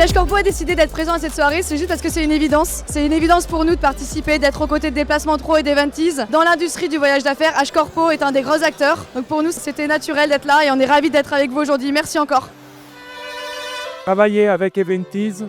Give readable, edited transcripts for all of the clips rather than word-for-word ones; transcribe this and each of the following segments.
Si H-Corpo a décidé d'être présent à cette soirée, c'est juste parce que c'est une évidence. C'est une évidence pour nous de participer, d'être aux côtés de Déplacements Pro et d'Eventease. Dans l'industrie du voyage d'affaires, H-Corpo est un des gros acteurs. Donc pour nous, c'était naturel d'être là et on est ravis d'être avec vous aujourd'hui. Merci encore. Travailler avec Eventease,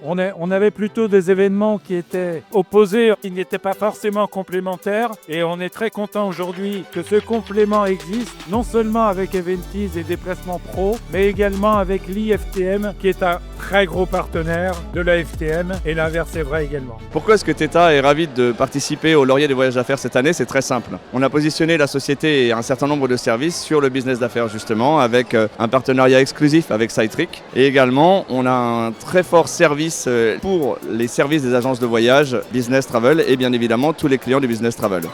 on avait plutôt des événements qui étaient opposés, qui n'étaient pas forcément complémentaires. Et on est très content aujourd'hui que ce complément existe, non seulement avec Eventease et Déplacements Pro, mais également avec l'IFTM, qui est un très gros partenaire de la FTM, et l'inverse est vrai également. Pourquoi est-ce que TETA est ravi de participer au Laurier des voyages d'affaires cette année? C'est très simple. On a positionné la société et un certain nombre de services sur le business d'affaires justement, avec un partenariat exclusif avec Cytric. Et également, on a un très fort service pour les services des agences de voyage, Business Travel, et bien évidemment tous les clients du Business Travel.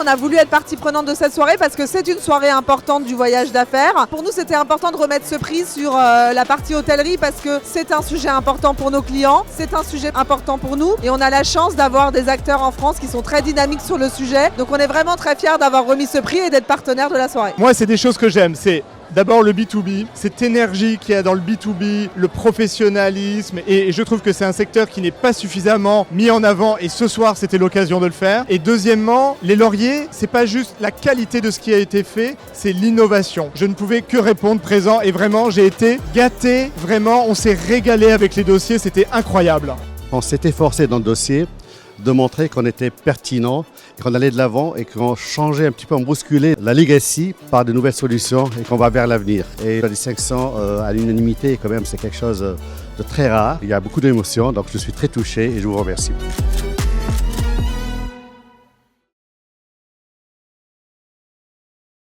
On a voulu être partie prenante de cette soirée parce que c'est une soirée importante du voyage d'affaires. Pour nous, c'était important de remettre ce prix sur la partie hôtellerie parce que c'est un sujet important pour nos clients, c'est un sujet important pour nous et on a la chance d'avoir des acteurs en France qui sont très dynamiques sur le sujet. Donc on est vraiment très fiers d'avoir remis ce prix et d'être partenaire de la soirée. Moi, c'est des choses que j'aime. C'est d'abord le B2B, cette énergie qu'il y a dans le B2B, le professionnalisme, et je trouve que c'est un secteur qui n'est pas suffisamment mis en avant et ce soir c'était l'occasion de le faire. Et deuxièmement, les lauriers, c'est pas juste la qualité de ce qui a été fait, c'est l'innovation. Je ne pouvais que répondre présent et vraiment j'ai été gâté, vraiment on s'est régalé avec les dossiers, c'était incroyable. On s'est efforcé dans le dossier de montrer qu'on était pertinent, qu'on allait de l'avant et qu'on changeait un petit peu, on bousculait la legacy par de nouvelles solutions et qu'on va vers l'avenir. Et la distinction à l'unanimité, quand même, c'est quelque chose de très rare. Il y a beaucoup d'émotions, donc je suis très touché et je vous remercie.